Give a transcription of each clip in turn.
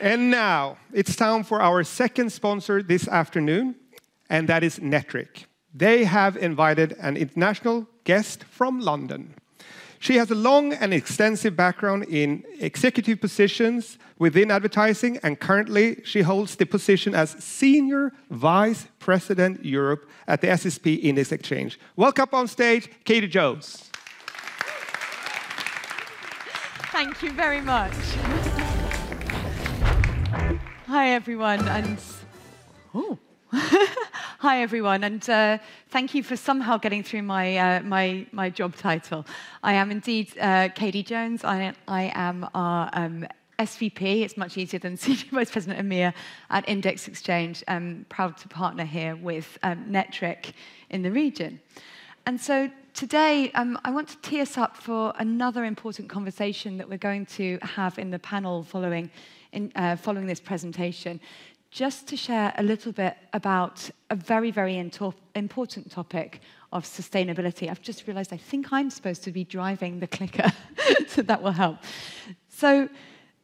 And now, it's time for our second sponsor this afternoon, and that is Netric. They have invited an international guest from London. She has a long and extensive background in executive positions within advertising, and currently she holds the position as Senior Vice President Europe at the SSP Index Exchange. Welcome on stage, Katie Jones. Thank you very much. Hi, everyone, and hi, everyone, and thank you for somehow getting through my job title. I am indeed Katie Jones. I am our SVP. It's much easier than Senior Vice President EMEA at Index Exchange. I'm proud to partner here with Netric in the region. And so today, I want to tee us up for another important conversation that we're going to have in the panel following this presentation, just to share a little bit about a very, very important topic of sustainability. I've just realized I think I'm supposed to be driving the clicker, so that will help. So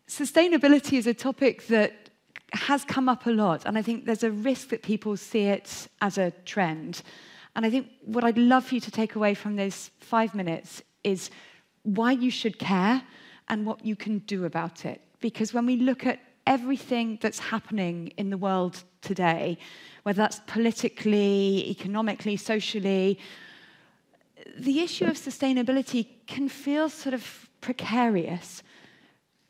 sustainability is a topic that has come up a lot, and I think there's a risk that people see it as a trend. And I think what I'd love for you to take away from these 5 minutes is why you should care and what you can do about it. Because when we look at everything that's happening in the world today, whether that's politically, economically, socially, the issue of sustainability can feel sort of precarious.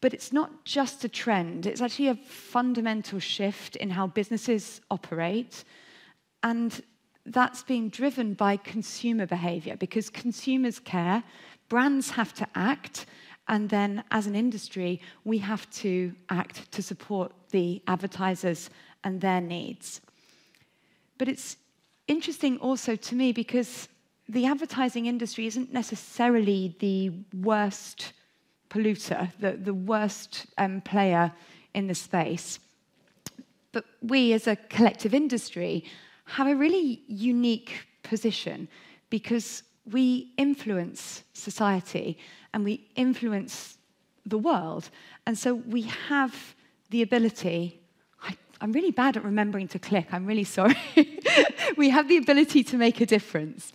But it's not just a trend. It's actually a fundamental shift in how businesses operate. And that's being driven by consumer behavior, because consumers care, brands have to act, and then as an industry, we have to act to support the advertisers and their needs. But it's interesting also to me because the advertising industry isn't necessarily the worst polluter, the worst player in the space. But we as a collective industry have a really unique position because we influence society and we influence the world. And so we have the ability, I'm really bad at remembering to click, I'm really sorry. We have the ability to make a difference.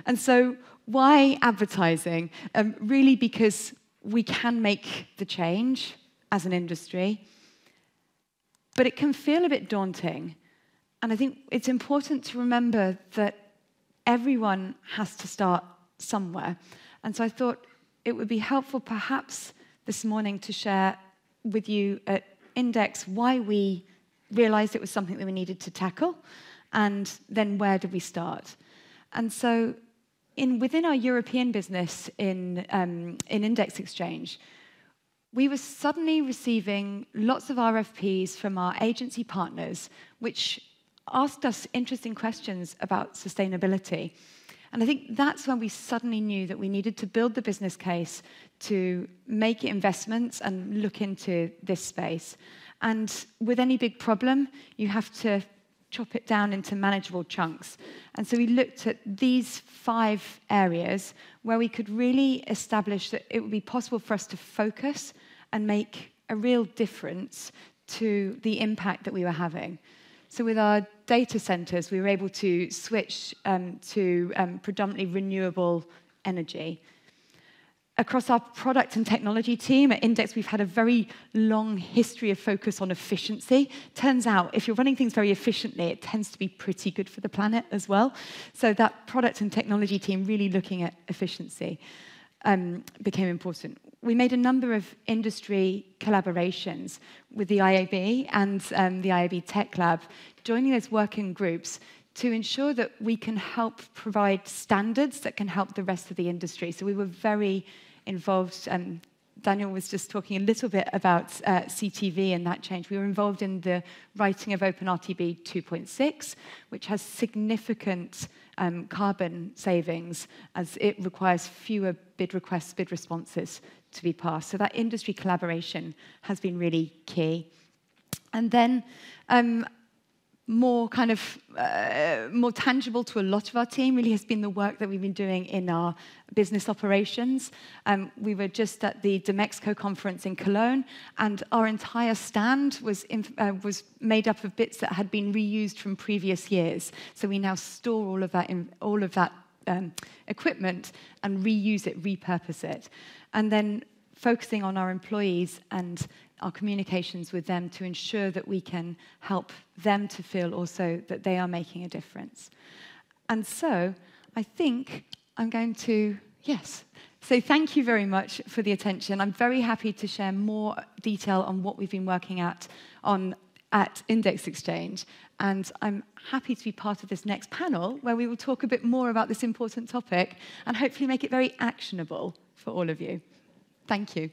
And so why advertising? Really because we can make the change as an industry, but it can feel a bit daunting. And I think it's important to remember that everyone has to start somewhere. And so I thought it would be helpful perhaps this morning to share with you at Index why we realized it was something that we needed to tackle, and then where did we start. And so within our European business in Index Exchange, we were suddenly receiving lots of RFPs from our agency partners, which asked us interesting questions about sustainability. And I think that's when we suddenly knew that we needed to build the business case to make investments and look into this space. And with any big problem, you have to chop it down into manageable chunks. And so we looked at these 5 areas where we could really establish that it would be possible for us to focus and make a real difference to the impact that we were having. So with our data centers, we were able to switch to predominantly renewable energy. Across our product and technology team at Index, we've had a very long history of focus on efficiency. Turns out, if you're running things very efficiently, it tends to be pretty good for the planet as well. So that product and technology team really looking at efficiency became important. We made a number of industry collaborations with the IAB and the IAB Tech Lab, joining those working groups to ensure that we can help provide standards that can help the rest of the industry. So we were very involved. Daniel was just talking a little bit about CTV and that change. We were involved in the writing of OpenRTB 2.6, which has significant carbon savings as it requires fewer bid requests, bid responses to be passed. So that industry collaboration has been really key. And then more kind of more tangible to a lot of our team really has been the work that we've been doing in our business operations. We were just at the Demexco conference in Cologne, and our entire stand was made up of bits that had been reused from previous years. So we now store all of that equipment and reuse it, repurpose it, and then focusing on our employees and our communications with them to ensure that we can help them to feel also that they are making a difference. And so I think I'm going to, so thank you very much for the attention. I'm very happy to share more detail on what we've been working at Index Exchange. And I'm happy to be part of this next panel where we will talk a bit more about this important topic and hopefully make it very actionable for all of you. Thank you.